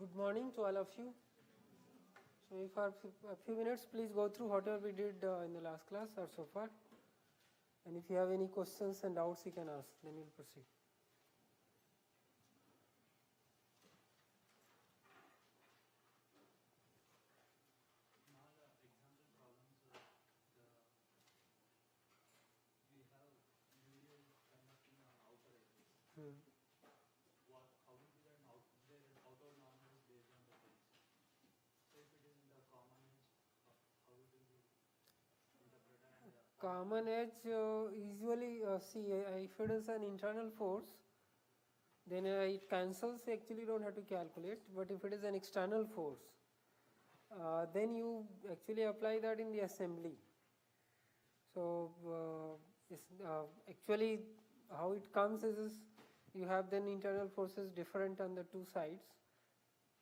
Good morning to all of you. So if for a few minutes, please go through whatever we did in the last class or so far. And if you have any questions and doubts, you can ask, then we'll proceed. Common edge usually see if it is an internal force, then it cancels, actually don't have to calculate. But if it is an external force, then you actually apply that in the assembly. So actually how it comes is you have then internal forces different on the two sides,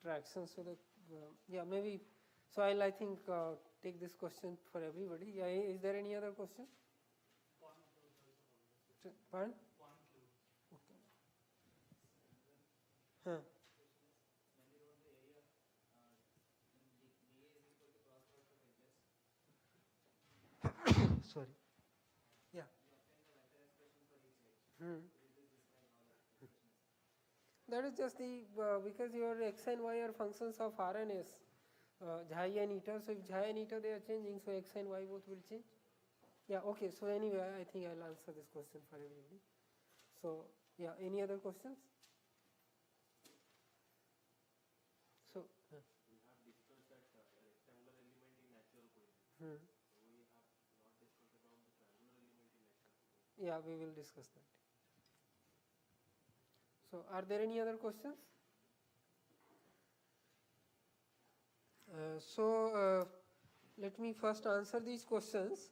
traction. So the yeah, maybe so I think take this question for everybody. Yeah, is there any other question? Pardon? Okay. Huh. Sorry. Yeah. That is just the because your x and y are functions of r and s, xi and eta. So if xi and eta they are changing, so x and y both will change. Yeah. Okay. So anyway, I think I'll answer this question for everybody. So yeah, any other questions? So we have discussed that rectangular element in natural coordinates. So we have not discussed about the triangular element in natural coordinates. Yeah, we will discuss that. So are there any other questions? Let me first answer these questions.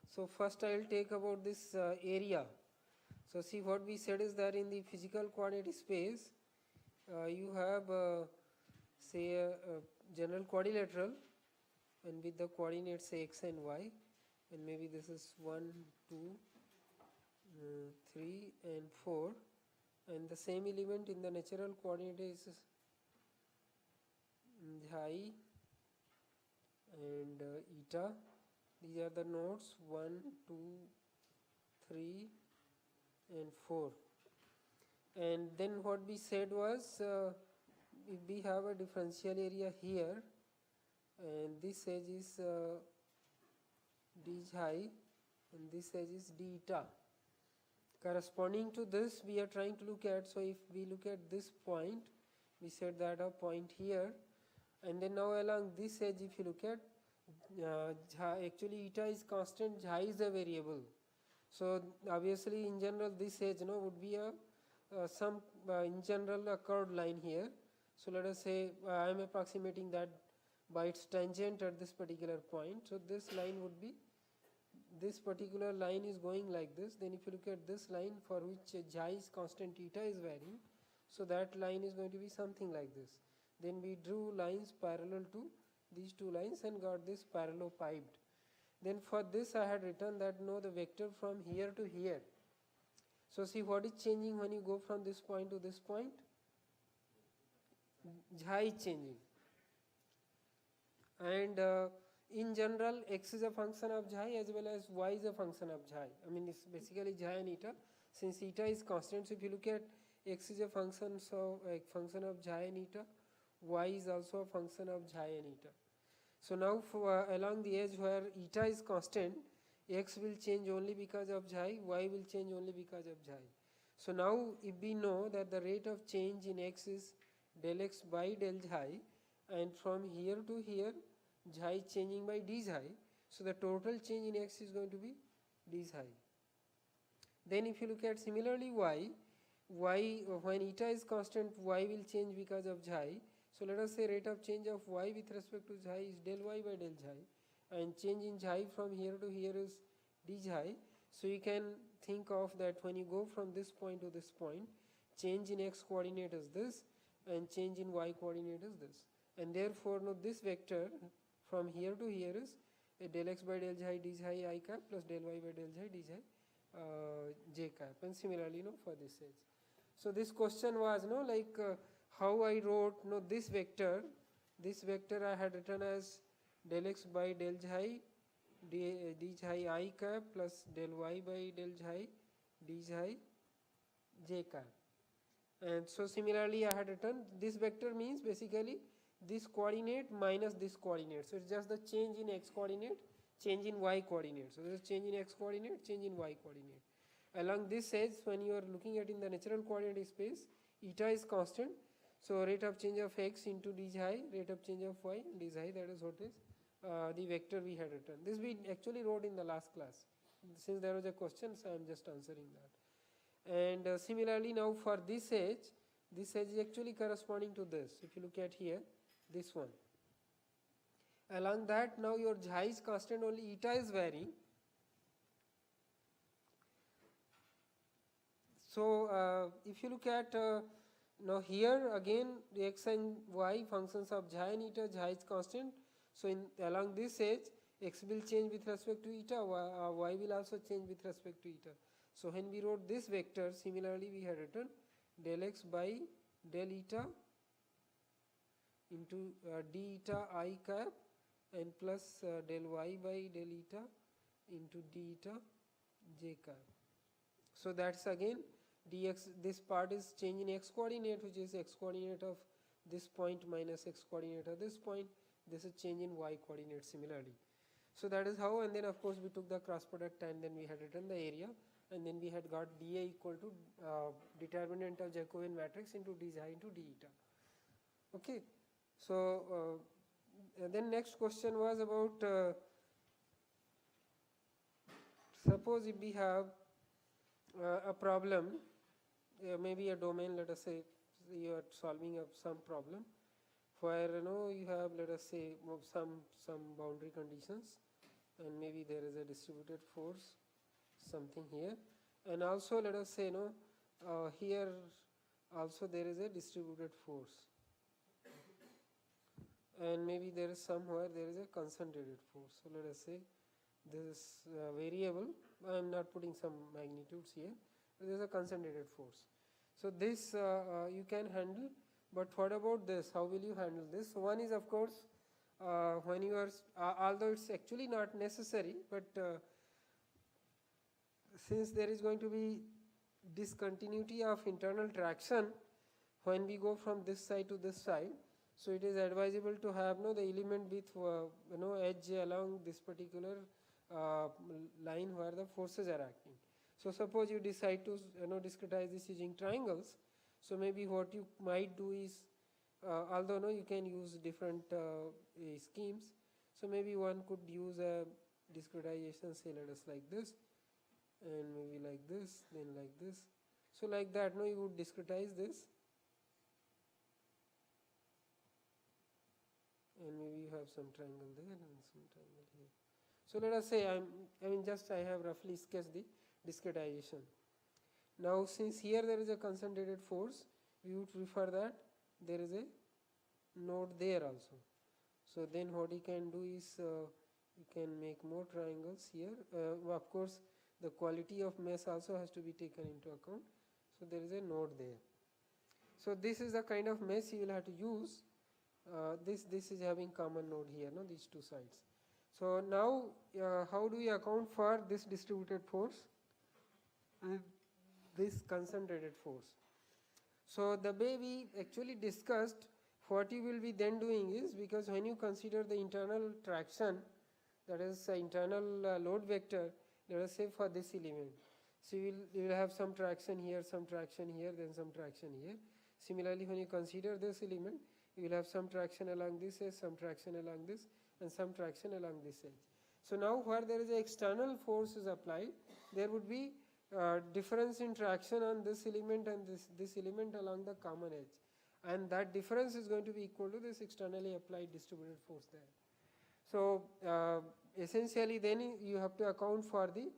So first I will take about this area. So see, what we said is that in the physical coordinate space, you have say a general quadrilateral, and with the coordinates say x and y, and maybe this is 1, 2, 3 and 4, and the same element in the natural coordinate is xi and eta. These are the nodes 1, 2, 3 and 4. And then what we said was if we have a differential area here, and this edge is d xi and this edge is d eta. Corresponding to this we are trying to look at. So if we look at this point, we said that a point here, and then now along this edge if you look at actually eta is constant, xi is a variable. So obviously in general this edge would be a some in general a curved line here. So let us say I am approximating that by its tangent at this particular point. So this line would be, this particular line is going like this. Then if you look at this line for which xi is constant, eta is varying, so that line is going to be something like this. Then we drew lines parallel to these two lines and got this parallelopiped. Then for this I had written that the vector from here to here. So see, what is changing when you go from this point to this point? Xi is changing. And in general x is a function of xi as well as y is a function of xi. I mean it's basically xi and eta. Since eta is constant, so if you look at x is a function of xi and eta, y is also a function of xi and eta. So now for along the edge where eta is constant, x will change only because of xi, y will change only because of xi. So now if we know that the rate of change in x is del x by del xi, and from here to here xi is changing by d xi, so the total change in x is going to be d xi. Then if you look at similarly y when eta is constant, y will change because of xi. So let us say rate of change of y with respect to xi is del y by del xi, and change in xi from here to here is d xi. So you can think of that when you go from this point to this point, change in x coordinate is this and change in y coordinate is this, and therefore this vector from here to here is del x by del xi d xi I cap plus del y by del xi d xi j cap, and similarly for this edge. So this question was like how I wrote this vector I had written as del x by del xi d xi I cap plus del y by del xi d xi j cap. And so similarly I had written this vector means basically this coordinate minus this coordinate. So it's just the change in x coordinate, change in y coordinate. So there is change in x coordinate, change in y coordinate. Along this edge, when you are looking at in the natural coordinate space, eta is constant. So rate of change of x into d xi, rate of change of y d xi, that is what is the vector we had written. This we actually wrote in the last class. Since there was a question, so I am just answering that. And similarly now for this edge is actually corresponding to this. If you look at here, this one. Along that now your xi is constant, only eta is varying. So if you look at now here again the x and y functions of xi and eta, xi is constant. So along this edge x will change with respect to eta, y will also change with respect to eta. So when we wrote this vector, similarly we had written del x by del eta into d eta I cap and plus del y by del eta into d eta j cap. So that's again dx, this part is change in x coordinate, which is x coordinate of this point minus x coordinate of this point. This is change in y coordinate similarly. So that is how, and then of course we took the cross product and then we had written the area, and then we had got dA equal to determinant of Jacobian matrix into d xi into d eta. Okay. So then next question was about suppose if we have a problem, maybe a domain, let us say you are solving some problem where you have, let us say, some boundary conditions, and maybe there is a distributed force something here, and also let us say here also there is a distributed force, and maybe there is somewhere there is a concentrated force. So let us say this is variable, I am not putting some magnitudes here, there is a concentrated force. So this you can handle, but what about this? How will you handle this? So one is of course when you are, although it's actually not necessary, but since there is going to be discontinuity of internal traction when we go from this side to this side, so it is advisable to have the element with edge along this particular line where the forces are acting. So suppose you decide to discretize this using triangles. So maybe what you might do is, although you can use different schemes, so maybe one could use a discretization, say let us like this, and maybe like this, then like this. So like that, you would discretize this, and maybe you have some triangle there and some triangle here. So let us say I have roughly sketched the discretization. Now since here there is a concentrated force, we would prefer that there is a node there also. So then what you can do is you can make more triangles here. Of course the quality of mesh also has to be taken into account. So there is a node there. So this is the kind of mesh you will have to use. This is having common node here, these two sides. So now how do you account for this distributed force and this concentrated force? So the way we actually discussed, what you will be then doing is, because when you consider the internal traction, that is internal load vector, let us say for this element, so you will have some traction here, then some traction here. Similarly, when you consider this element, you will have some traction along this edge, some traction along this, and some traction along this edge. So now where there is an external force is applied, there would be difference in traction on this element and this element along the common edge, and that difference is going to be equal to this externally applied distributed force there. So essentially then you have to account for the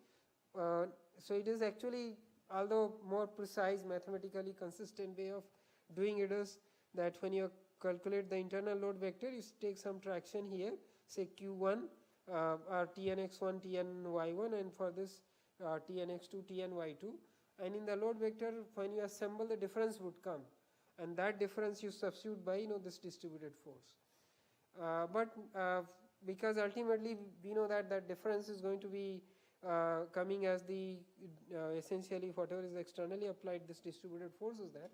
so it is actually, although more precise, mathematically consistent way of doing it is that when you calculate the internal load vector, you take some traction here, say q1 or tnx1, tny1, and for this tnx2, tny2, and in the load vector when you assemble, the difference would come, and that difference you substitute by this distributed force. But because ultimately we know that that difference is going to be coming as the essentially whatever is externally applied, this distributed force is there.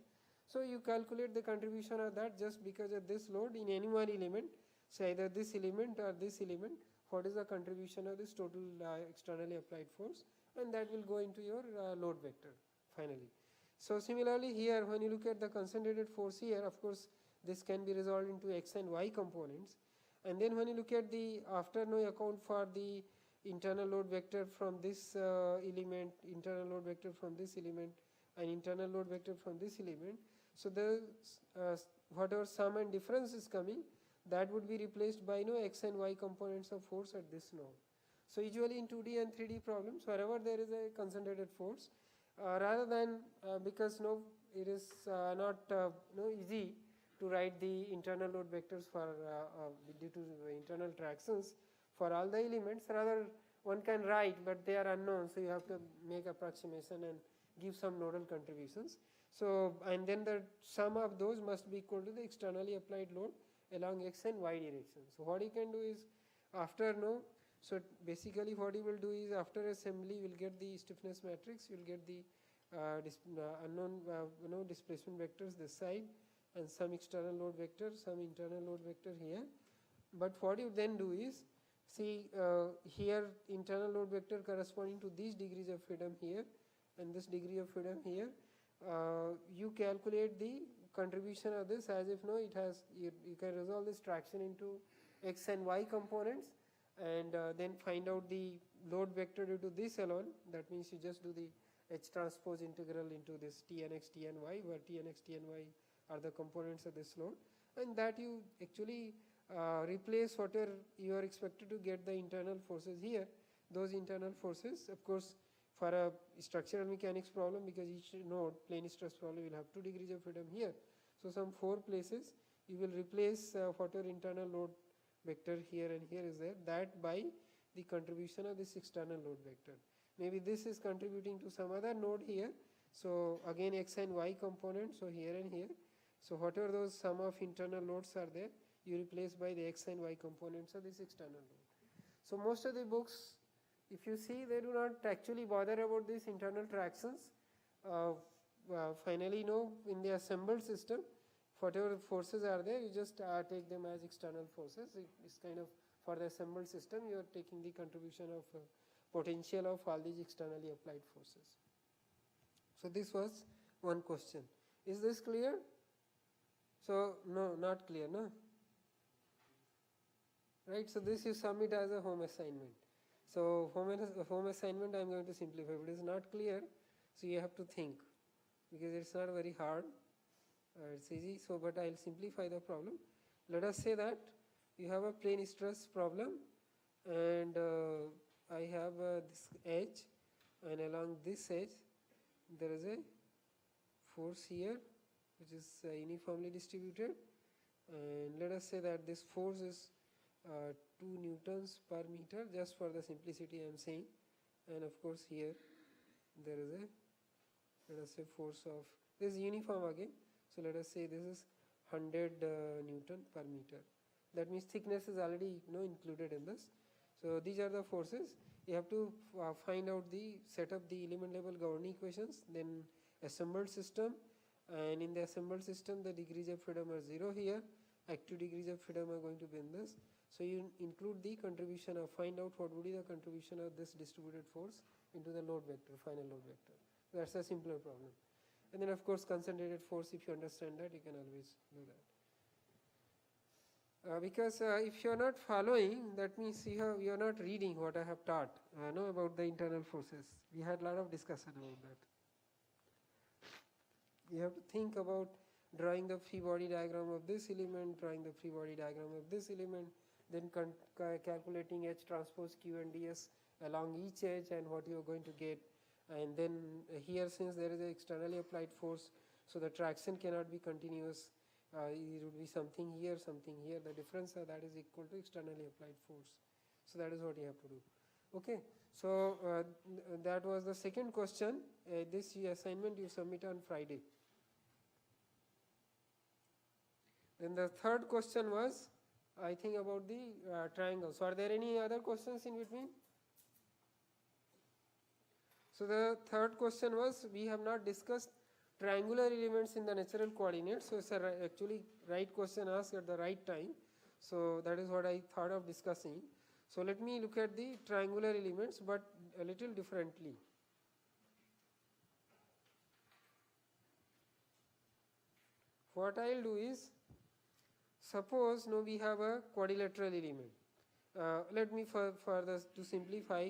So you calculate the contribution of that just because of this load in any one element, say either this element or this element, what is the contribution of this total externally applied force, and that will go into your load vector finally. So similarly here when you look at the concentrated force here, of course this can be resolved into x and y components, and then when you look at the after no account for the internal load vector from this element, internal load vector from this element, and internal load vector from this element, so the whatever sum and difference is coming, that would be replaced by x and y components of force at this node. So usually in 2D and 3D problems, wherever there is a concentrated force, rather than because it is not easy to write the internal load vectors for due to internal tractions for all the elements, rather one can write, but they are unknown, so you have to make approximation and give some nodal contributions. So and then the sum of those must be equal to the externally applied load along x and y direction. So what you can do is after so basically what you will do is after assembly you will get the stiffness matrix, you will get the unknown displacement vectors this side and some external load vector, some internal load vector here. But what you then do is see here internal load vector corresponding to these degrees of freedom here and this degree of freedom here, you calculate the contribution of this as if it has you can resolve this traction into x and y components, and then find out the load vector due to this alone. That means you just do the H transpose integral into this T and x T and y, where T and x T and y are the components of this load, and that you actually replace whatever you are expected to get the internal forces here. Those internal forces, of course, for a structural mechanics problem, because each node plane stress problem will have 2 degrees of freedom here. So some 4 places you will replace whatever internal load vector here and here is there, that by the contribution of this external load vector. Maybe this is contributing to some other node here, so again x and y components, so here and here. So whatever those sum of internal loads are there, you replace by the x and y components of this external load. So most of the books, if you see, they do not actually bother about these internal tractions. Finally, in the assembled system, whatever forces are there, you just take them as external forces. It's kind of for the assembled system, you are taking the contribution of potential of all these externally applied forces. So this was one question. Is this clear? So no, not clear, no? Right, so this you submit as a home assignment. So home assignment I am going to simplify. If it is not clear, so you have to think, because it's not very hard. It's easy. So but I'll simplify the problem. Let us say that you have a plane stress problem, and I have this edge, and along this edge there is a force here which is uniformly distributed, and let us say that this force is 2 newtons per meter, just for the simplicity I am saying, and of course here there is a, let us say, force of, this is uniform again, so let us say this is 100 newton per meter. That means thickness is already included in this. So these are the forces. You have to find out set up the element level governing equations, then assembled system, and in the assembled system the degrees of freedom are 0 here, active degrees of freedom are going to be in this. So you include the contribution of, find out what would be the contribution of this distributed force into the load vector, final load vector. That's a simpler problem. And then of course concentrated force, if you understand that, you can always do that. Because if you are not following, that means you are not reading what I have taught about the internal forces. We had a lot of discussion about that. You have to think about drawing the free body diagram of this element, drawing the free body diagram of this element, then calculating H transpose Q and ds along each edge and what you are going to get. And then here, since there is an externally applied force, so the traction cannot be continuous. It would be something here, something here. The difference of that is equal to externally applied force. So that is what you have to do. Okay. So that was the second question. This assignment you submit on Friday. Then the third question was, I think, about the triangles. So are there any other questions in between? So the third question was, we have not discussed triangular elements in the natural coordinates. So it's actually right question asked at the right time. So that is what I thought of discussing. So let me look at the triangular elements, but a little differently. What I will do is, suppose now we have a quadrilateral element. Let me further to simplify,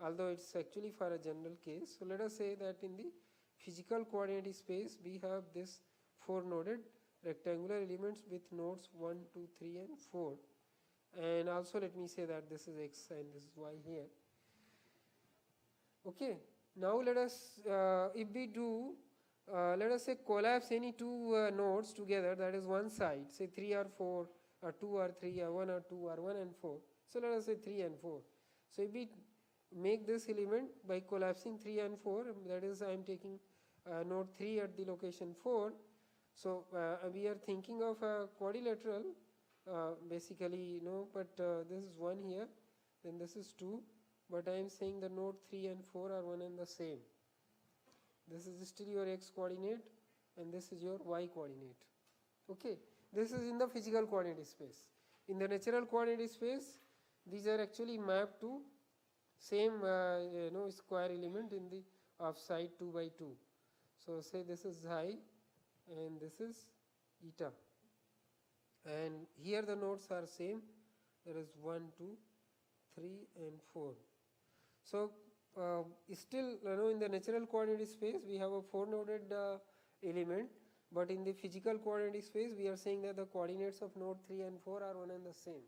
although it's actually for a general case. So let us say that in the physical coordinate space we have this 4 noded rectangular elements with nodes 1, 2, 3 and 4, and also let me say that this is x and this is y here. Okay, now let us if we do let us say collapse any two nodes together, that is one side, say 3 or 4 or 2 or 3 or 1 or 2 or 1 and 4. So let us say 3 and 4. So if we make this element by collapsing 3 and 4, that is I am taking node 3 at the location 4. So we are thinking of a quadrilateral basically, but this is 1 here, then this is 2, but I am saying the node 3 and 4 are one and the same. This is still your x coordinate and this is your y coordinate. Okay, this is in the physical coordinate space. In the natural coordinate space, these are actually mapped to same square element in the of side 2 by 2. So say this is xi and this is eta, and here the nodes are same, there is 1, 2, 3 and 4. So still in the natural coordinate space we have a 4 noded element, but in the physical coordinate space we are saying that the coordinates of node 3 and 4 are one and the same.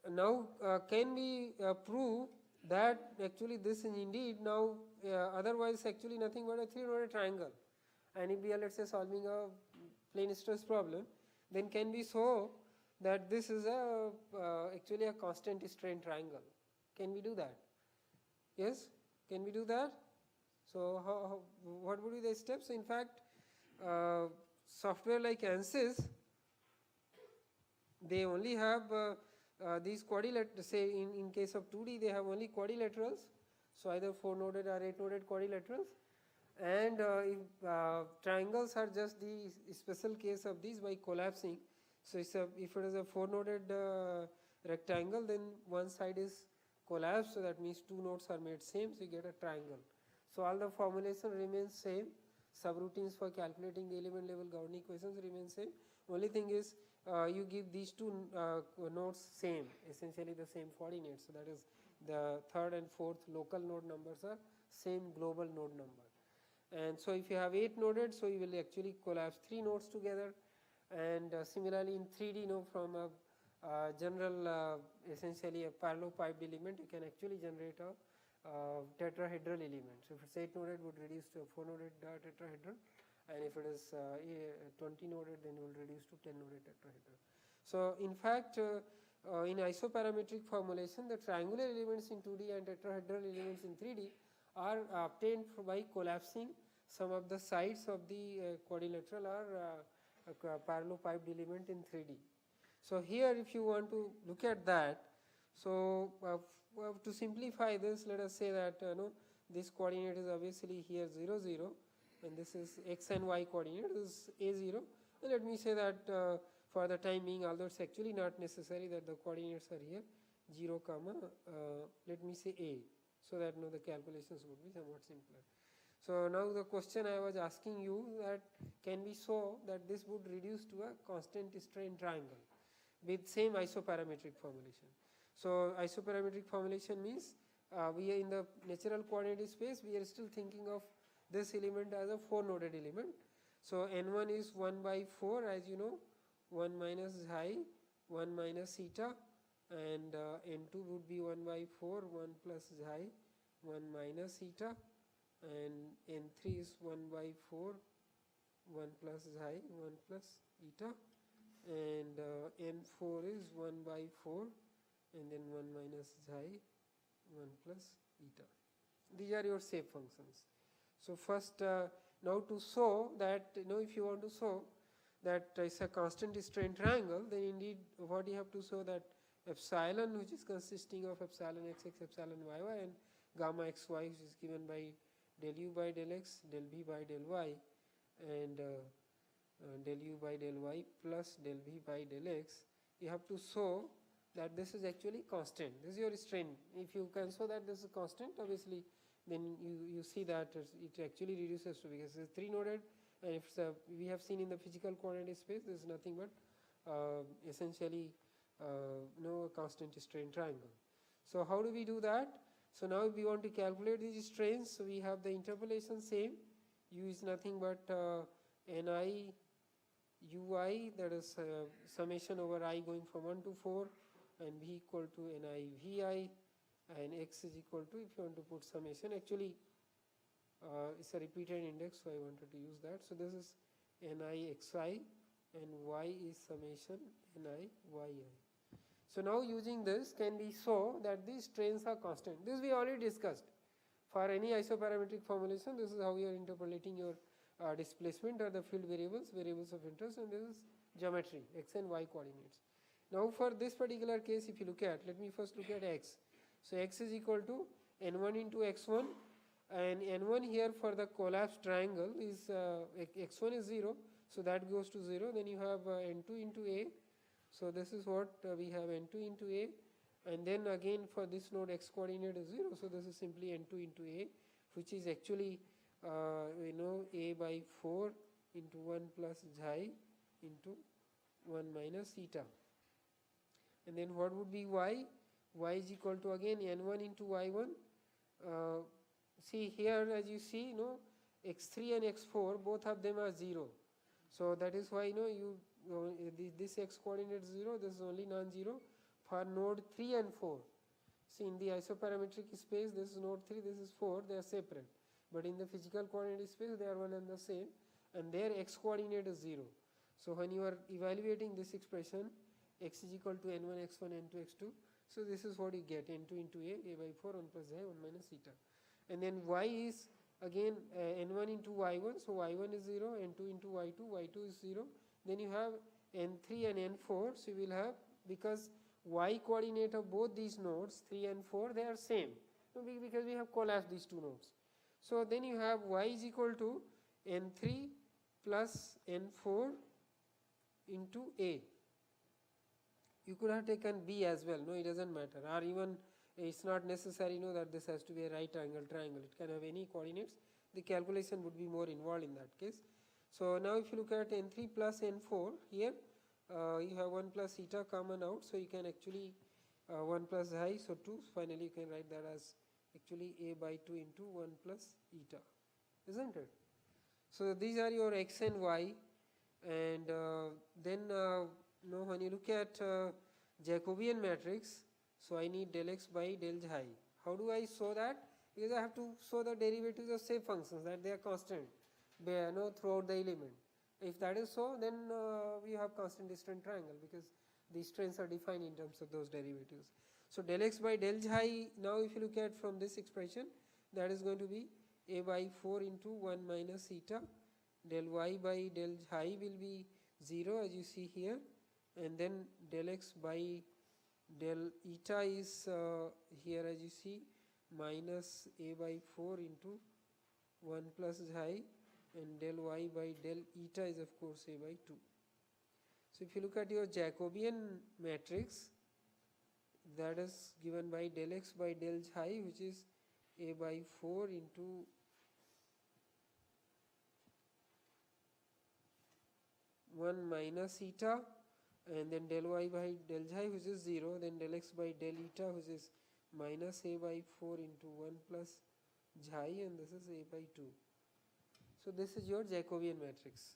Now can we prove that actually this is indeed now otherwise actually nothing but a 3 noded triangle, and if we are, let's say, solving a plane stress problem, then can we show that this is a actually a constant strain triangle? Can we do that? Yes, can we do that? So what would be the steps? In fact, software like ANSYS, they only have these quadrilaterals. Say in case of 2D they have only quadrilaterals, so either 4 noded or 8 noded quadrilaterals, and if triangles are just the special case of these by collapsing. So if it is a 4 noded rectangle, then one side is collapsed, so that means 2 nodes are made same, so you get a triangle. So all the formulation remains same, subroutines for calculating the element level governing equations remain same. Only thing is you give these 2 nodes same, essentially the same coordinates, so that is the 3rd and 4th local node numbers are same global node number. And so if you have 8 noded, so you will actually collapse 3 nodes together, and similarly in 3D from a general essentially a parallelopiped element, you can actually generate a tetrahedral element. So if it's 8 noded, would reduce to a 4 noded tetrahedral, and if it is 20 noded, then it will reduce to 10 noded tetrahedral. So in fact in isoparametric formulation, the triangular elements in 2D and tetrahedral elements in 3D are obtained by collapsing some of the sides of the quadrilateral or parallelopiped element in 3D. So here if you want to look at that, so to simplify this, let us say that this coordinate is obviously here 0, 0, and this is x and y coordinate, this is a0, and let me say that for the time being, although it's actually not necessary that the coordinates are here 0, let me say a, so that the calculations would be somewhat simpler. So now the question I was asking you, that can we show that this would reduce to a constant strain triangle with same isoparametric formulation. So isoparametric formulation means we are in the natural coordinate space, we are still thinking of this element as a 4 noded element. So n1 is 1 by 4, as you know, 1 minus xi, 1 minus eta, and n2 would be 1 by 4, 1 plus xi, 1 minus eta, and n3 is 1 by 4, 1 plus xi, 1 plus eta, and n4 is 1 by 4, and then 1 minus xi, 1 plus eta. These are your shape functions. So first now to show that if you want to show that is a constant strain triangle, then indeed what you have to show that epsilon, which is consisting of epsilon xx, epsilon yy, and gamma xy, which is given by del u by del x, del v by del y, and del u by del y plus del v by del x, you have to show that this is actually constant. This is your strain. If you can show that this is constant, obviously then you see that it actually reduces to, because it's 3 noded, and if we have seen in the physical coordinate space, this is nothing but essentially a constant strain triangle. So how do we do that? So now we want to calculate these strains. So we have the interpolation same. U is nothing but ni ui, that is summation over I going from 1 to 4, and v equal to ni vi, and x is equal to, if you want to put summation, actually it's a repeated index, so I wanted to use that. So this is ni xi, and y is summation ni yi. So now using this, can we show that these strains are constant? This we already discussed. For any isoparametric formulation, this is how you are interpolating your displacement or the field variables, variables of interest, and this is geometry, x and y coordinates. Now for this particular case, if you look at, let me first look at x. So x is equal to n1 into x1, and n1 here for the collapsed triangle is x1 is 0, so that goes to 0. Then you have n2 into a, so this is what we have, n2 into a, and then again for this node x coordinate is 0, so this is simply n2 into a, which is actually a by 4 into 1 plus xi into 1 minus eta. And then what would be y? Y is equal to again n1 into y1. See here, as you see, x3 and x4, both of them are 0. So that is why this x coordinate is 0, this is only non-zero for node 3 and 4. See, in the isoparametric space, this is node 3, this is 4, they are separate. But in the physical coordinate space, they are one and the same, and their x coordinate is 0. So when you are evaluating this expression, x is equal to n1 x1 n2 x2, so this is what you get, n2 into a by 4, 1 plus j, 1 minus eta. And then y is again n1 into y1, so y1 is 0, n2 into y2, y2 is 0. Then you have n3 and n4, so you will have, because y coordinate of both these nodes 3 and 4, they are same, because we have collapsed these two nodes. So then you have y is equal to n3 plus n4 into a. You could have taken b as well, no, it doesn't matter, or even it's not necessary that this has to be a right angle triangle, it can have any coordinates. The calculation would be more involved in that case. So now if you look at n3 plus n4, here you have 1 plus eta common out, so you can actually 1 plus I, so 2, finally you can write that as actually a by 2 into 1 plus eta, isn't it? So these are your x and y, and then when you look at Jacobian matrix, so I need del x by del xi. How do I show that? Because I have to show the derivatives of shape functions, that they are constant throughout the element. If that is so, then we have constant strain triangle, because the strains are defined in terms of those derivatives. So del x by del xi, now if you look at from this expression, that is going to be a by 4 into 1 minus eta. Del y by del xi will be 0, as you see here, and then del x by del eta is here, as you see, minus a by 4 into 1 plus xi, and del y by del eta is of course a by 2. So if you look at your Jacobian matrix, that is given by del x by del xi, which is a by 4 into one minus eta, and then del y by del xi, which is 0, then del x by del eta, which is minus a by 4 into 1 plus xi, and this is a by 2. So this is your Jacobian matrix.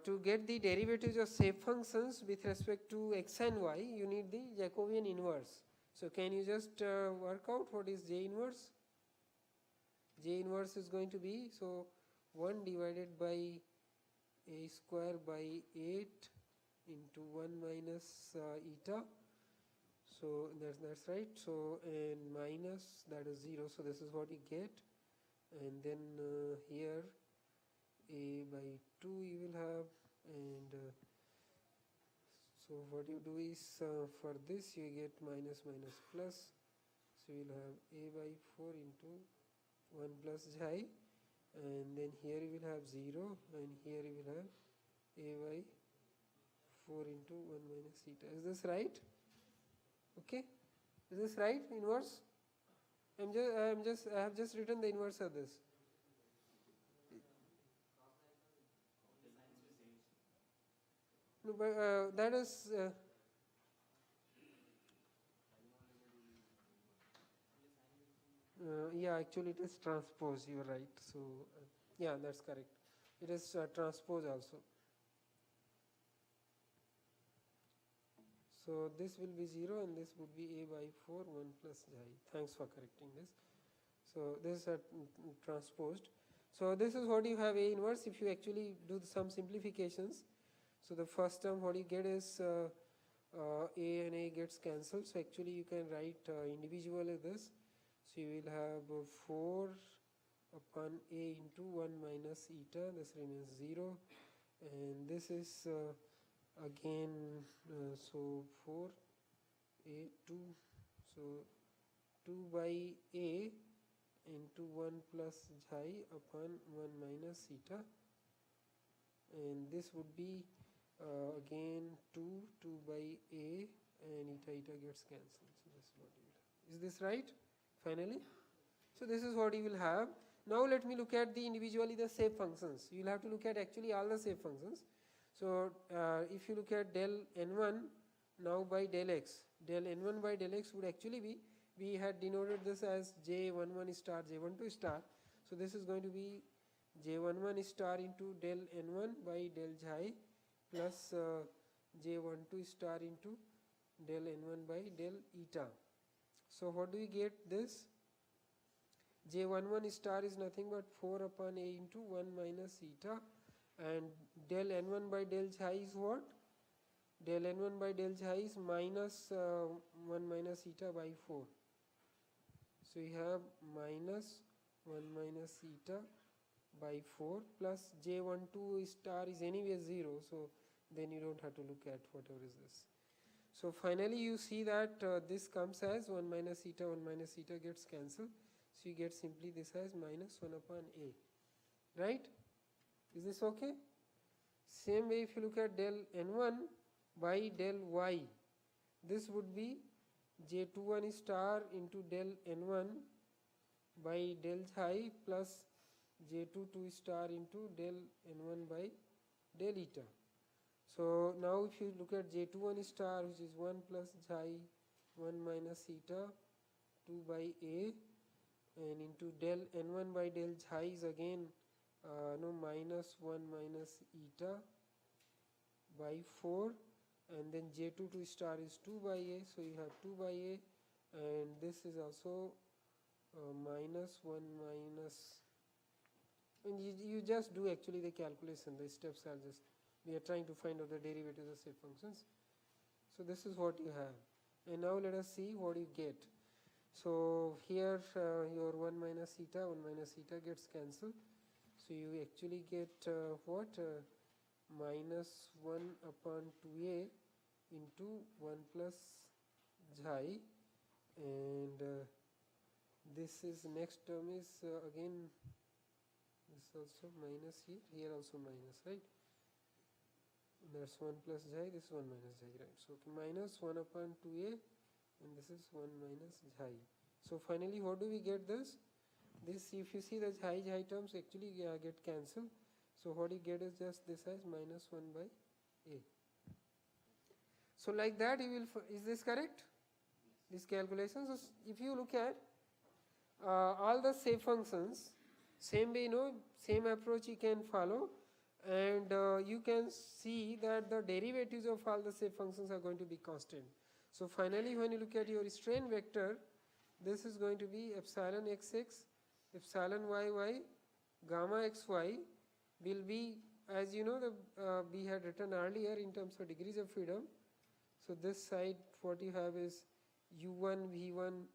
To get the derivatives of shape functions with respect to x and y, you need the Jacobian inverse. So can you just work out what is J inverse? J inverse is going to be, so 1 divided by a square by 8 into 1 minus eta. So that's right. So and minus, that is 0. So this is what you get, and then here a by 2 you will have, and so what you do is for this you get minus minus plus, so you will have a by 4 into 1 plus xi, and then here you will have 0, and here you will have a by 4 into 1 minus eta. Is this right? Okay, is this right? Inverse? I have just written the inverse of this. No, but that is yeah, actually it is transpose, you are right. So yeah, that's correct. It is transpose also. So this will be 0 and this would be a by 4 1 plus xi. Thanks for correcting this. So this is transposed. So this is what you have A inverse. If you actually do some simplifications, so the first term what you get is A and A gets cancelled. So actually you can write individually this. So you will have 4 upon A into 1 minus eta. This remains 0, and this is again so 4 a 2, so 2 by a into 1 plus xi upon 1 minus eta, and this would be again 2 by a, and eta gets cancelled. So this is what you will have. Is this right finally? So this is what you will have. Now let me look at the individually the shape functions. You will have to look at actually all the shape functions. So if you look at del n1 now by del x, del n1 by del x would actually be, we had denoted this as j11 star j12 star. So this is going to be j11 star into del n1 by del xi plus j12 star into del n1 by del eta. So what do we get this? j11 star is nothing but 4 upon a into 1 minus eta, and del n1 by del xi is what? Del n1 by del xi is minus 1 minus eta by 4. So you have minus 1 minus eta by 4 plus j12 star is anyway 0, so then you don't have to look at whatever is this. So finally you see that this comes as 1 minus eta, 1 minus eta gets cancelled. So you get simply this as minus 1 upon a, right? Is this okay? Same way if you look at del n1 by del y, this would be j21 star into del n1 by del xi plus j22 star into del n1 by del eta. So now if you look at j21 star, which is 1 plus xi 1 minus eta 2 by a, and into del n1 by del xi is again minus 1 minus eta by 4, and then j22 star is 2 by a, so you have 2 by a, and this is also minus 1 minus, and you just do actually the calculation, the steps are just, we are trying to find out the derivatives of shape functions. So this is what you have, and now let us see what you get. So here your 1 minus eta, 1 minus eta gets cancelled. So you actually get what? Minus 1 upon 2a into 1 plus xi, and this is next term is again this also minus here also minus, right? That's 1 plus xi, this is 1 minus xi, right? So minus 1 upon 2a, and this is 1 minus xi. So finally what do we get this? This, if you see the xi terms actually get cancelled. So what you get is just this as minus 1 by a. So like that you will, is this correct? This calculation. So if you look at all the shape functions, same way, same approach you can follow, and you can see that the derivatives of all the shape functions are going to be constant. So finally when you look at your strain vector, this is going to be epsilon xx, epsilon yy, gamma xy will be, as you know, we had written earlier in terms of degrees of freedom. So this side what you have is u1 v1,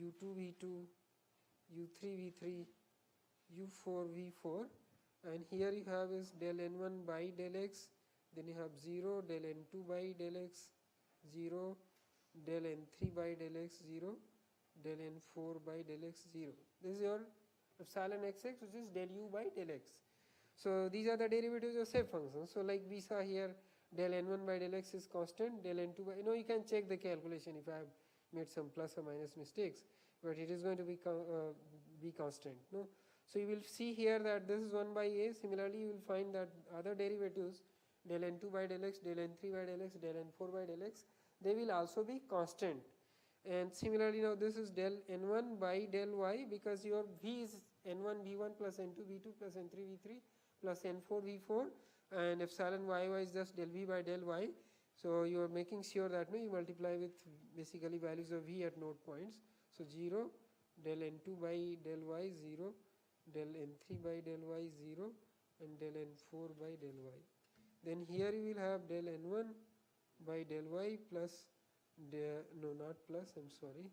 u2 v2, u3 v3, u4 v4, and here you have is del n1 by del x, then you have 0, del n2 by del x 0, del n3 by del x 0, del n4 by del x 0. This is your epsilon xx, which is del u by del x. So these are the derivatives of shape functions. So like we saw here, del n1 by del x is constant, del n2 by, you can check the calculation if I have made some plus or minus mistakes, but it is going to be constant. No? So you will see here that this is 1 by a. Similarly, you will find that other derivatives, del n2 by del x, del n3 by del x, del n4 by del x, they will also be constant. And similarly, now this is del n1 by del y, because your v is n1 v1 plus n2 v2 plus n3 v3 plus n4 v4, and epsilon yy is just del v by del y. So you are making sure that you multiply with basically values of v at node points. So 0, del n2 by del y 0, del n3 by del y 0, and del n4 by del y. Then here you will have del n1 by del y plus no, not plus, I'm sorry.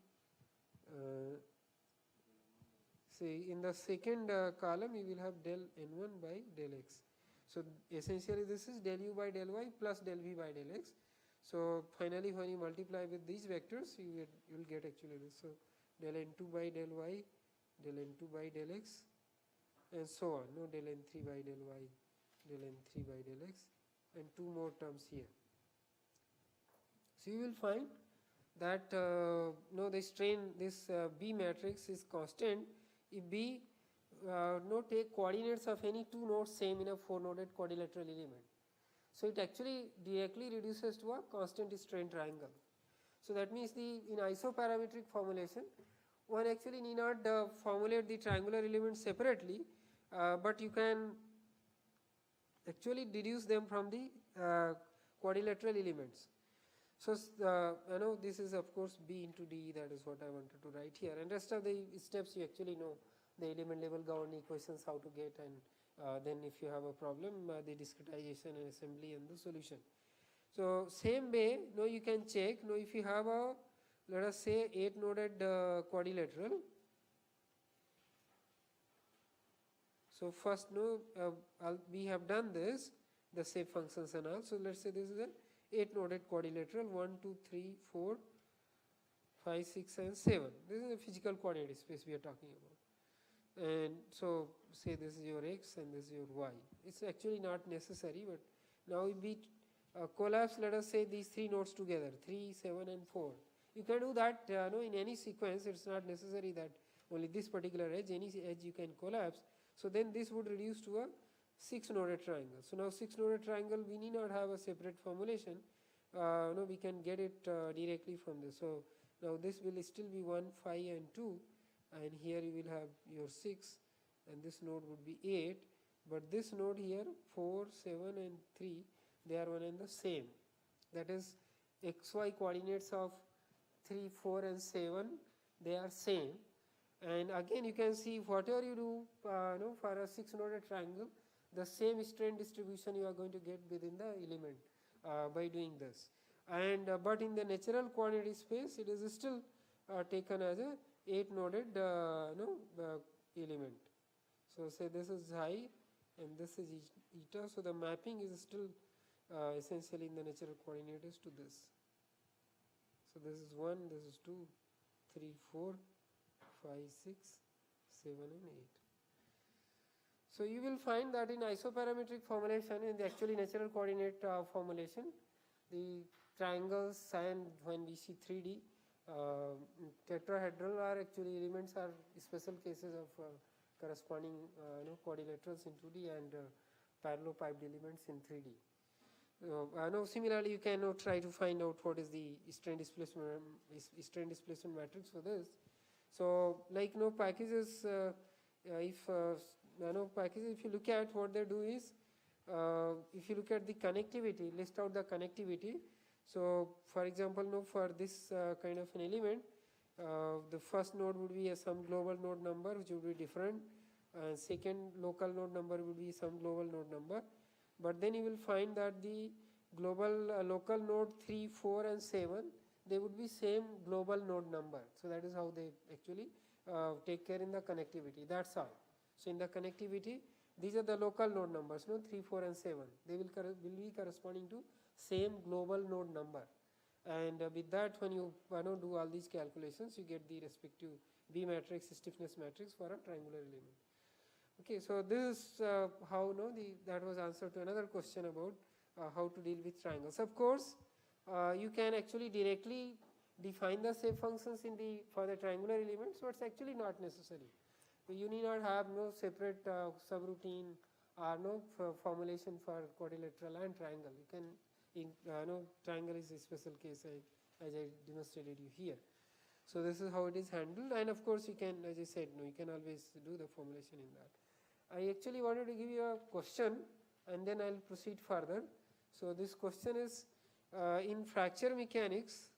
See, in the second column you will have del n1 by del x. So essentially this is del u by del y plus del v by del x. So finally when you multiply with these vectors, you will get actually this. So del n2 by del y, del n2 by del x, and so on. No, del n3 by del y, del n3 by del x, and two more terms here. So you will find that this B matrix is constant if B take coordinates of any two nodes same in a four-noded quadrilateral element. So it actually directly reduces to a constant strain triangle. So that means in isoparametric formulation, one actually need not formulate the triangular elements separately, but you can actually deduce them from the quadrilateral elements. So this is of course B into D, that is what I wanted to write here, and rest of the steps you actually know the element level governing equations how to get, and then if you have a problem, the discretization and assembly and the solution. So same way, you can check, if you have a, let us say, 8-noded quadrilateral. So first, we have done this, the shape functions and all. So let's say this is a 8-noded quadrilateral, 1, 2, 3, 4, 5, 6, and 7. This is a physical coordinate space we are talking about. And so say this is your x and this is your y. It's actually not necessary, but now if we collapse, let us say, these three nodes together, 3, 7, and 4. You can do that in any sequence. It's not necessary that only this particular edge, any edge you can collapse. So then this would reduce to a 6-noded triangle. So now 6-noded triangle, we need not have a separate formulation. We can get it directly from this. So now this will still be 1, 5, and 2, and here you will have your 6, and this node would be 8. But this node here, 4, 7, and 3, they are one and the same. That is, xy coordinates of 3, 4, and 7, they are same. And again, you can see whatever you do for a 6-noded triangle, the same strain distribution you are going to get within the element by doing this. And but in the natural coordinate space, it is still taken as a 8-noded element. So say this is high and this is eta. So the mapping is still essentially in the natural coordinates to this. So this is 1, this is 2, 3, 4, 5, 6, 7, and 8. So you will find that in isoparametric formulation, in the actually natural coordinate formulation, the triangles, and when we see 3D, tetrahedral are actually elements are special cases of corresponding quadrilaterals in 2D and parallelopiped elements in 3D. Similarly, you can try to find out what is the strain displacement matrix for this. So, like packages, if you look at what they do is, if you look at the connectivity, list out the connectivity. So, for example, for this kind of an element, the first node would be some global node number which would be different, and second local node number would be some global node number. But then you will find that the global local node 3, 4, and 7, they would be same global node number. So that is how they actually take care in the connectivity. That's all. So in the connectivity, these are the local node numbers, no, 3, 4 and 7. They will be corresponding to same global node number. And with that, when you do all these calculations, you get the respective B matrix, stiffness matrix for a triangular element. Okay, so this is how that was answer to another question about how to deal with triangles. Of course, you can actually directly define the shape functions for the triangular elements, but it's actually not necessary. You need not have no separate subroutine or no formulation for quadrilateral and triangle. You can, triangle is a special case as I demonstrated you here. So this is how it is handled, and of course you can, as I said, you can always do the formulation in that. I actually wanted to give you a question and then I'll proceed further. So this question is in fracture mechanics,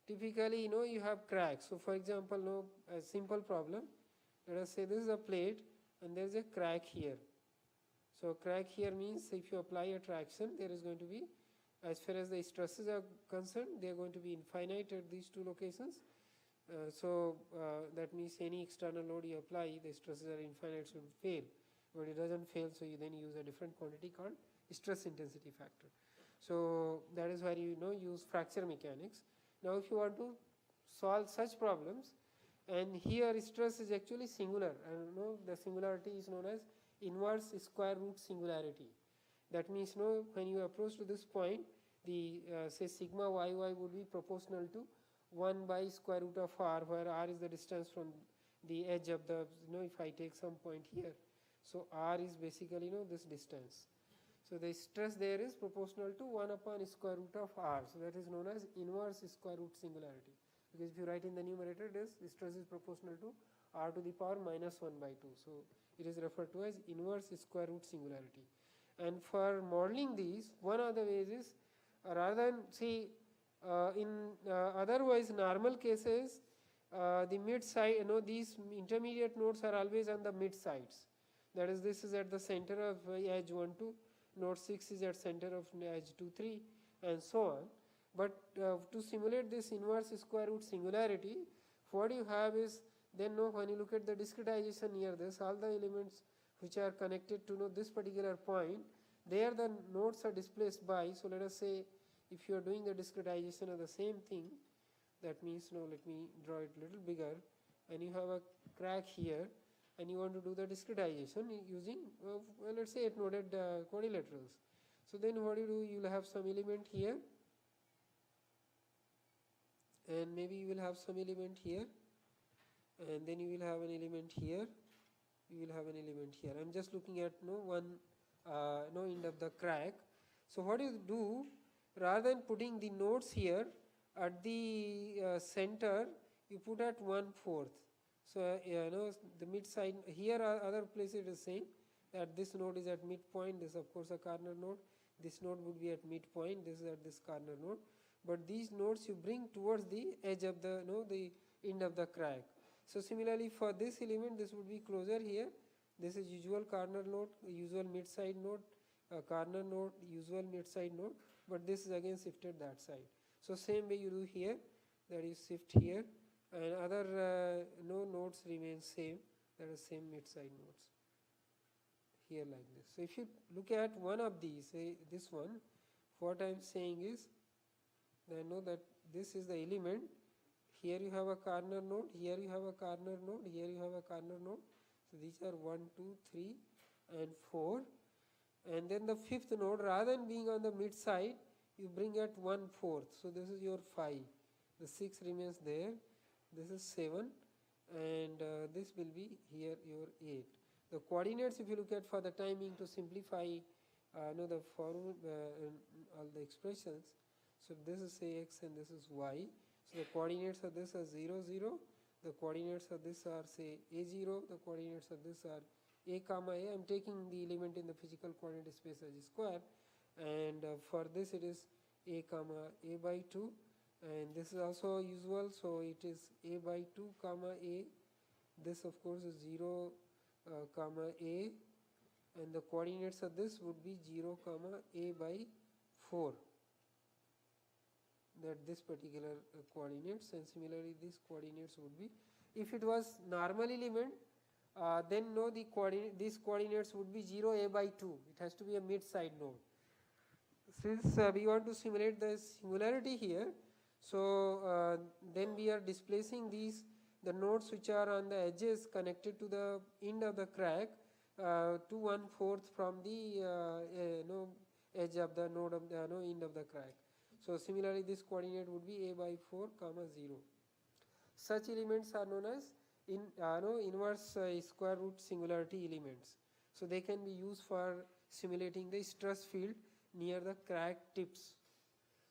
typically you have cracks. So for example, a simple problem, let us say this is a plate and there is a crack here. So crack here means if you apply a traction, there is going to be, as far as the stresses are concerned, they are going to be infinite at these two locations. That means any external load you apply, the stresses are infinite, so it will fail. But it doesn't fail, so you then use a different quantity called stress intensity factor. So that is why you use fracture mechanics. Now if you want to solve such problems, and here stress is actually singular, and the singularity is known as inverse square root singularity. That means when you approach to this point, the say sigma yy would be proportional to 1 by square root of r, where r is the distance from the edge of the, if I take some point here. So r is basically this distance. So the stress there is proportional to 1 upon square root of r. So that is known as inverse square root singularity. Because if you write in the numerator, this stress is proportional to r to the power minus 1 by 2. So it is referred to as inverse square root singularity. And for modeling these, one of the ways is rather than see in otherwise normal cases, the mid side, these intermediate nodes are always on the mid sides. That is, this is at the center of edge 1, 2, node 6 is at center of edge 2, 3, and so on. But to simulate this inverse square root singularity, what you have is then when you look at the discretization near this, all the elements which are connected to this particular point, there the nodes are displaced by, so let us say if you are doing the discretization of the same thing, that means let me draw it a little bigger, and you have a crack here and you want to do the discretization using well, let's say 8 noded quadrilaterals. So then what you do, you will have some element here, and maybe you will have some element here, and then you will have an element here, you will have an element here. I'm just looking at one end of the crack. So what you do, rather than putting the nodes here at the center, you put at 1/4. So the mid side here are other places the same, that this node is at midpoint, this of course a corner node, this node would be at midpoint, this is at this corner node, but these nodes you bring towards the edge of the the end of the crack. So similarly for this element, this would be closer here, this is usual corner node, usual mid side node, corner node, usual mid side node, but this is again shifted that side. So same way you do here, that is shift here, and other nodes remain same, that is same mid side nodes here like this. So if you look at one of these, say this one, what I am saying is, I know that this is the element, here you have a corner node, here you have a corner node, here you have a corner node. So these are 1, 2, 3 and 4, and then the fifth node, rather than being on the mid side, you bring at 1/4. So this is your 5, the 6 remains there, this is 7, and this will be here your 8. The coordinates, if you look at for the timing to simplify the form all the expressions, so this is say x and this is y. So the coordinates of this are 0, 0, the coordinates of this are say a0, the coordinates of this are a comma a. I am taking the element in the physical coordinate space as a square, and for this it is a comma a by 2, and this is also usual, so it is a by 2 comma a. This of course is 0 comma a, and the coordinates of this would be 0 comma a by 4. that this particular coordinates, and similarly these coordinates would be, if it was normal element, then no, these coordinates would be 0, a by 2. It has to be a mid-side node. Since we want to simulate the singularity here, so then we are displacing the nodes which are on the edges connected to the end of the crack to 1/4 from the edge of the node of the end of the crack. So similarly this coordinate would be a by 4 comma 0. Such elements are known as inverse square root singularity elements. So they can be used for simulating the stress field near the crack tips.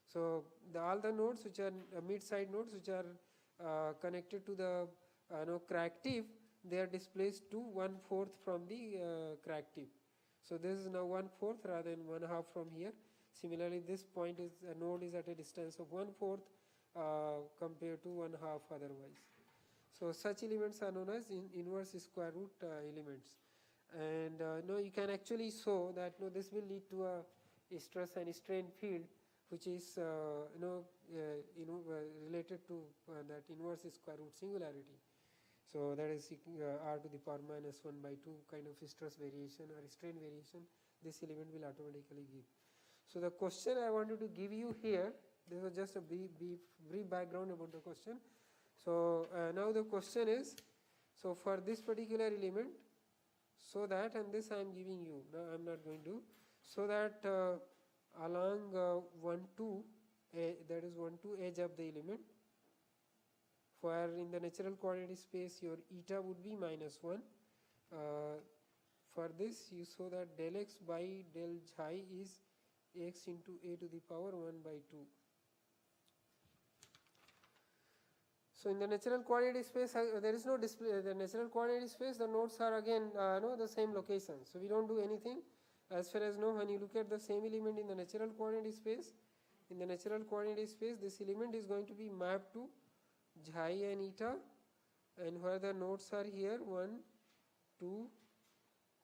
So all the nodes which are mid-side nodes which are connected to the crack tip, they are displaced to 1/4 from the crack tip. So this is now 1/4 rather than 1/2 from here. Similarly, this point is a node is at a distance of 1/4 compared to 1/2 otherwise. So such elements are known as inverse square root elements. And you can actually show that this will lead to a stress and strain field which is related to that inverse square root singularity. So that is r to the power minus 1 by 2 kind of stress variation or strain variation this element will automatically give. So the question I wanted to give you here, this was just a brief background about the question. So now the question is, so for this particular element, so that, and this I am giving you, no, I am not going to, so that along 1, 2, that is 1, 2 edge of the element, where in the natural coordinate space your eta would be minus 1. For this you show that del x by del xi is x into a to the power 1 by 2. So in the natural coordinate space there is no display. The natural coordinate space, the nodes are again the same location. So we don't do anything as far as when you look at the same element in the natural coordinate space. In the natural coordinate space, this element is going to be mapped to xi and eta, and where the nodes are here 1, 2,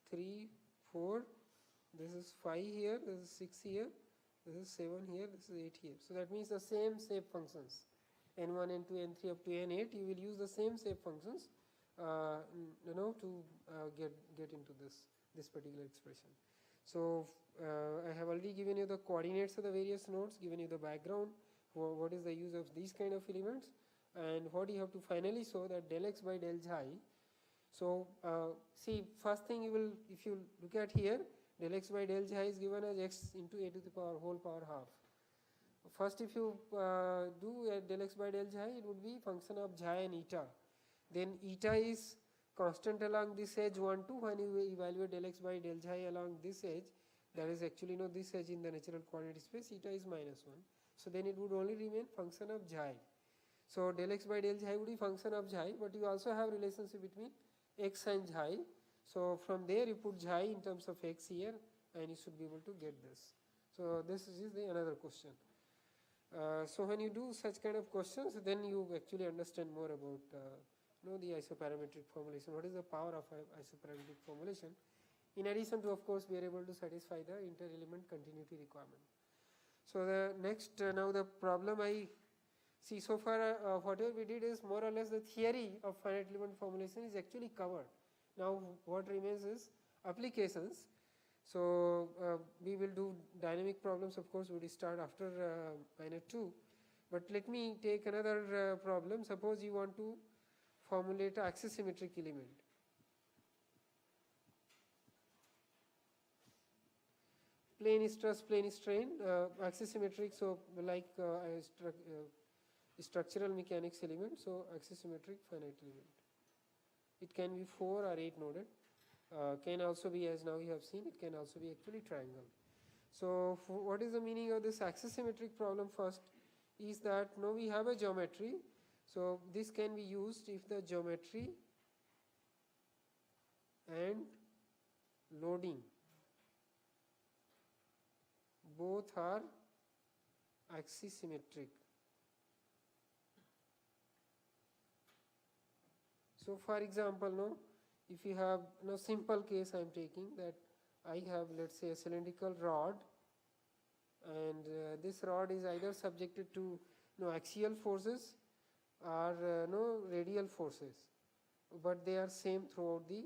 3, 4. This is 5 here. This is 6 here. This is 7 here. This is 8 here. So that means the same shape functions. n1, n2, n3 up to n8, you will use the same shape functions to get into this particular expression. So I have already given you the coordinates of the various nodes, given you the background, what is the use of these kind of elements, and what you have to finally show that del x by del xi. So see, first thing you will, if you look at here, del x by del xi is given as x into a to the power whole power half. First, if you do del x by del xi, it would be function of xi and eta. Then eta is constant along this edge 1, 2. When you evaluate del x by del xi along this edge, that is actually this edge in the natural coordinate space, eta is minus 1. So then it would only remain function of xi. So del x by del xi would be function of xi, but you also have relationship between x and xi. So from there you put xi in terms of x here, and you should be able to get this. So this is another question. So when you do such kind of questions, then you actually understand more about the isoparametric formulation. What is the power of isoparametric formulation? In addition to, of course, we are able to satisfy the inter-element continuity requirement. So the next, now the problem I see so far, whatever we did is more or less the theory of finite element formulation is actually covered. Now what remains is applications. So we will do dynamic problems, of course, we will start after minor 2. But let me take another problem. Suppose you want to formulate an axisymmetric element. Plane stress, plane strain, axisymmetric, so like structural mechanics element, so axisymmetric finite element. It can be 4 or 8 noded. Can also be, as now you have seen, it can also be actually triangle. So what is the meaning of this axisymmetric problem? First is that now we have a geometry. So this can be used if the geometry and loading both are axisymmetric. So for example, if you have simple case I am taking, that I have, let's say, a cylindrical rod and this rod is either subjected to axial forces or radial forces, but they are same throughout the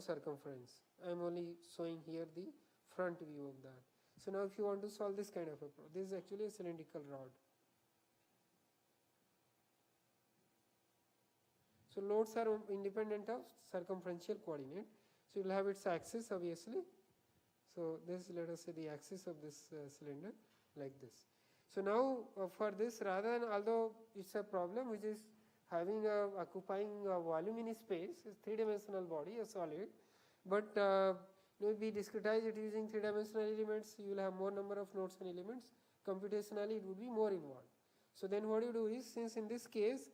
circumference. I am only showing here the front view of that. So now if you want to solve this kind of a problem, this is actually a cylindrical rod. So loads are independent of circumferential coordinate. So you will have its axis obviously. So this, let us say, the axis of this cylinder like this. So now for this, rather than, although it's a problem which is having occupying a volume in space, it's three-dimensional body, a solid, but we discretize it using three-dimensional elements, you will have more number of nodes and elements. Computationally it would be more involved. So then what you do is, since in this case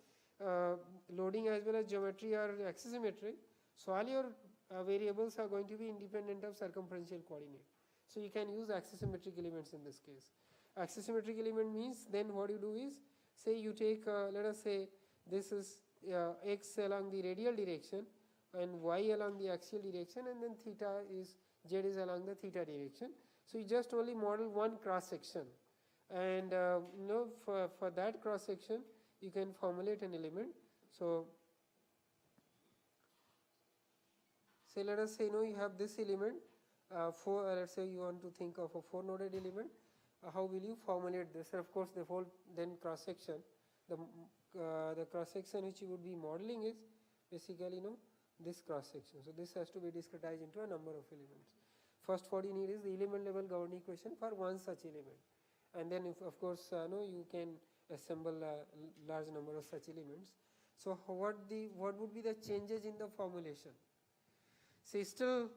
loading as well as geometry are axisymmetric, so all your variables are going to be independent of circumferential coordinate. So you can use axisymmetric elements in this case. Axisymmetric element means then what you do is, say you take let us say this is x along the radial direction and y along the axial direction, and then theta is, z is along the theta direction. So you just only model one cross section, and for that cross section you can formulate an element. So say let us say you have this element let's say you want to think of a 4-noded element. How will you formulate this? And of course the whole then cross section, the cross section which you would be modeling is basically this cross section. So this has to be discretized into a number of elements. First what you need is the element level governing equation for one such element, and then if of course you can assemble a large number of such elements. So what would be the changes in the formulation? See, still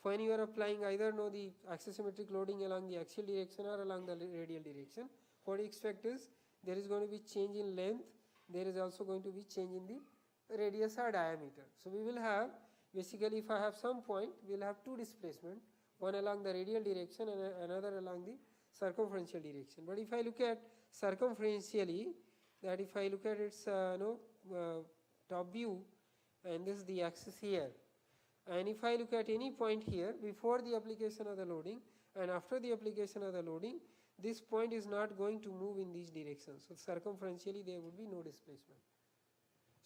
when you are applying either the axisymmetric loading along the axial direction or along the radial direction, what you expect is there is going to be change in length, there is also going to be change in the radius or diameter. So we will have, basically if I have some point, we will have two displacement, one along the radial direction and another along the circumferential direction. But if I look at circumferentially, that if I look at its top view, and this is the axis here, and if I look at any point here before the application of the loading and after the application of the loading, this point is not going to move in these directions. So circumferentially there would be no displacement.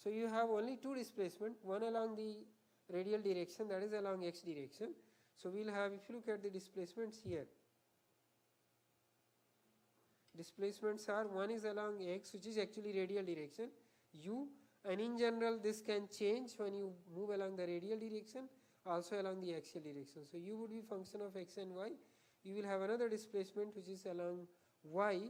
So you have only two displacement, one along the radial direction, that is along x direction. So we will have, if you look at the displacements here, displacements are, one is along x, which is actually radial direction, u, and in general this can change when you move along the radial direction, also along the axial direction. So u would be function of x and y. You will have another displacement which is along y,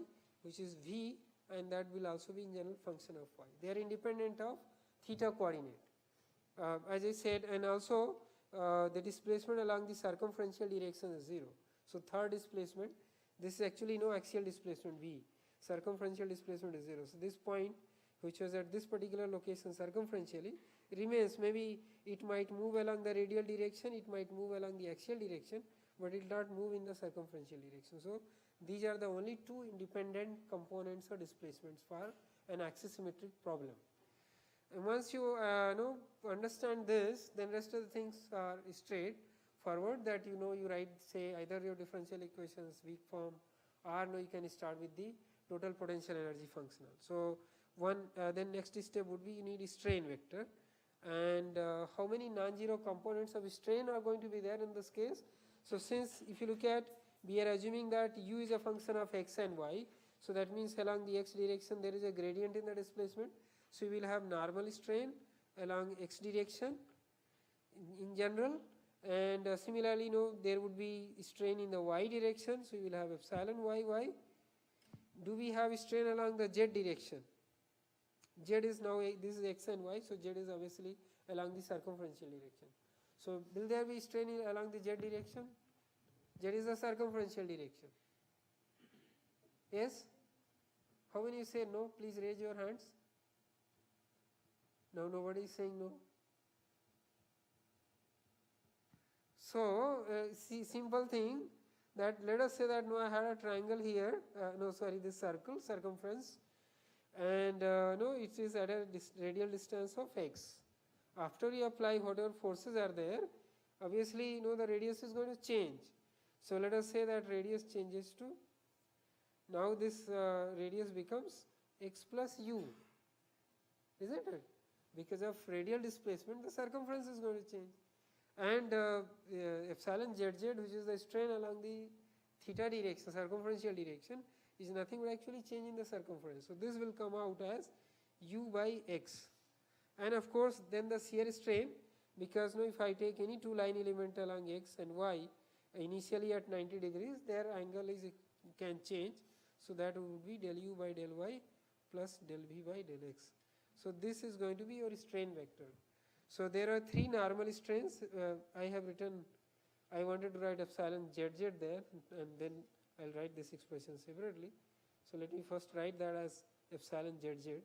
which is v, and that will also be in general function of y. They are independent of theta coordinate, as I said, and also the displacement along the circumferential direction is 0. So third displacement, this is actually no axial displacement v, circumferential displacement is 0. So this point which was at this particular location circumferentially remains. Maybe it might move along the radial direction, it might move along the axial direction, but it will not move in the circumferential direction. So these are the only two independent components or displacements for an axisymmetric problem. And once you understand this, then rest of the things are straight forward, that you write, say, either your differential equations weak form, or you can start with the total potential energy functional. So then next step would be you need a strain vector, and how many non-zero components of strain are going to be there in this case. So since if you look at, we are assuming that u is a function of x and y, so that means along the x direction there is a gradient in the displacement. So we will have normal strain along x direction in general, and similarly there would be strain in the y direction, so we will have epsilon y. Do we have strain along the z direction? Z is now, this is x and y, so z is obviously along the circumferential direction. So will there be strain along the z direction? Z is the circumferential direction. Yes? How many say no? Please raise your hands. Now nobody is saying no. So see, simple thing, that let us say that I had a triangle here, this circle, circumference, and it is at a radial distance of x. After you apply whatever forces are there, obviously the radius is going to change. So let us say that radius changes to, now this radius becomes x plus u, isn't it? Because of radial displacement, the circumference is going to change. And epsilon zz, which is the strain along the theta direction, circumferential direction, is nothing but actually changing the circumference. So this will come out as u by x. And of course then the shear strain, because now if I take any two line element along x and y initially at 90 degrees, their angle is can change. So that would be del u by del y plus del v by del x. So this is going to be your strain vector. So there are three normal strains. I have written, I wanted to write epsilon zz there, and then I'll write this expression separately. So let me first write that as epsilon zz,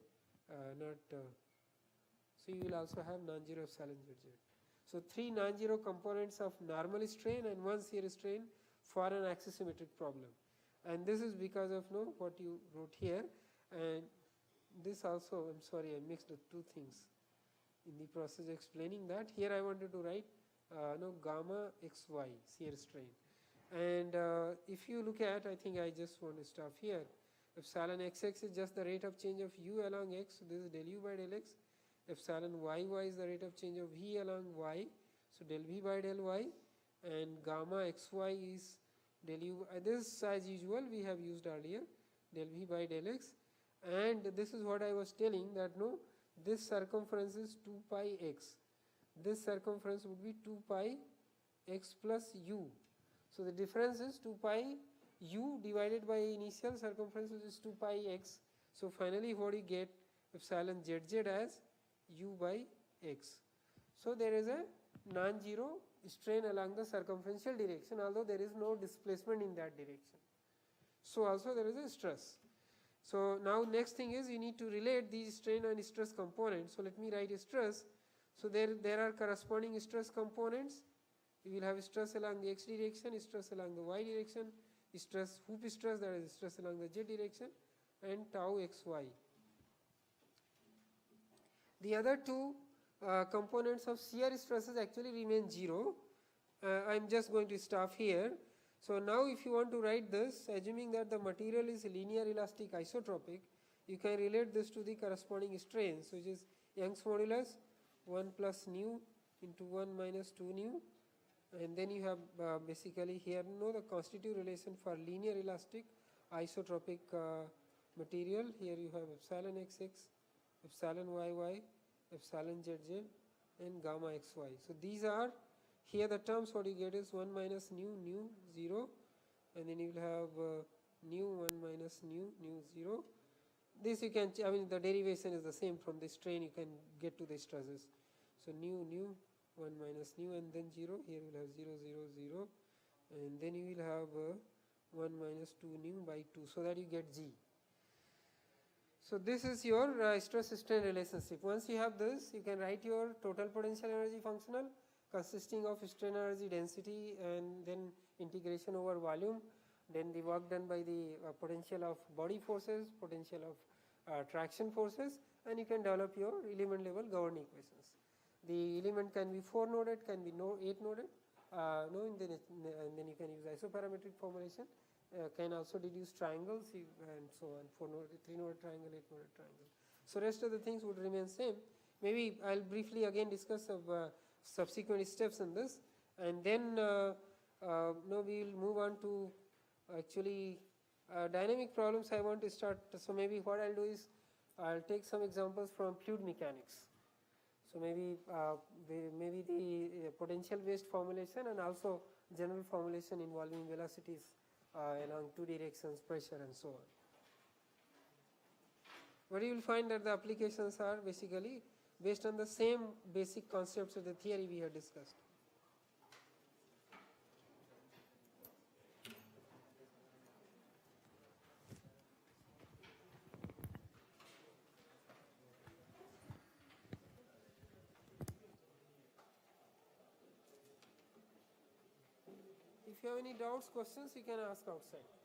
so you will also have non-zero epsilon zz. So three non-zero components of normal strain and one shear strain for an axisymmetric problem. And this is because of what you wrote here, and this also, I'm sorry, I mixed the two things in the process of explaining that. Here I wanted to write gamma xy shear strain. And if you look at, I think I just want to stop here. Epsilon xx is just the rate of change of u along x, so this is del u by del x. Epsilon yy is the rate of change of v along y, so del v by del y. And gamma xy is del u, this as usual we have used earlier, del v by del x. And this is what I was telling, that this circumference is 2 pi x. This circumference would be 2 pi x plus u. So the difference is 2 pi u divided by initial circumference, which is 2 pi x. So finally what you get, epsilon zz as u by x. So there is a non-zero strain along the circumferential direction, although there is no displacement in that direction. So also there is a stress. So now next thing is you need to relate these strain and stress components. So let me write a stress. So there are corresponding stress components. You will have stress along the x direction, stress along the y direction, stress hoop stress, that is stress along the z direction, and tau xy. The other two components of shear stresses actually remain 0. I am just going to stop here. So now if you want to write this, assuming that the material is linear elastic isotropic, you can relate this to the corresponding strains, which is Young's modulus 1 plus nu into 1 minus 2 nu, and then you have basically here the constitutive relation for linear elastic isotropic material. Here you have epsilon xx, epsilon yy, epsilon zz, and gamma xy. So these are here the terms. What you get is 1 minus nu 0, and then you will have nu 1 minus nu 0. This you can, I mean the derivation is the same from the strain, you can get to the stresses. So nu 1 minus nu and then 0, here you will have 0 0 0, and then you will have 1 minus 2 nu by 2, so that you get G. So this is your stress strain relationship. Once you have this, you can write your total potential energy functional consisting of strain energy density and then integration over volume, then the work done by the potential of body forces, potential of traction forces, and you can develop your element level governing equations. The element can be 4 noded, can be 8 noded, and then you can use isoparametric formulation, can also deduce triangles and so on, 4 noded, 3 noded triangle, 8 noded triangle. So rest of the things would remain same. Maybe I will briefly again discuss of subsequent steps in this, and then now we will move on to actually dynamic problems. I want to start, so maybe what I will do is I will take some examples from fluid mechanics. So maybe the potential based formulation and also general formulation involving velocities along 2 directions, pressure and so on. But you will find that the applications are basically based on the same basic concepts of the theory we have discussed. If you have any doubts, questions, you can ask outside.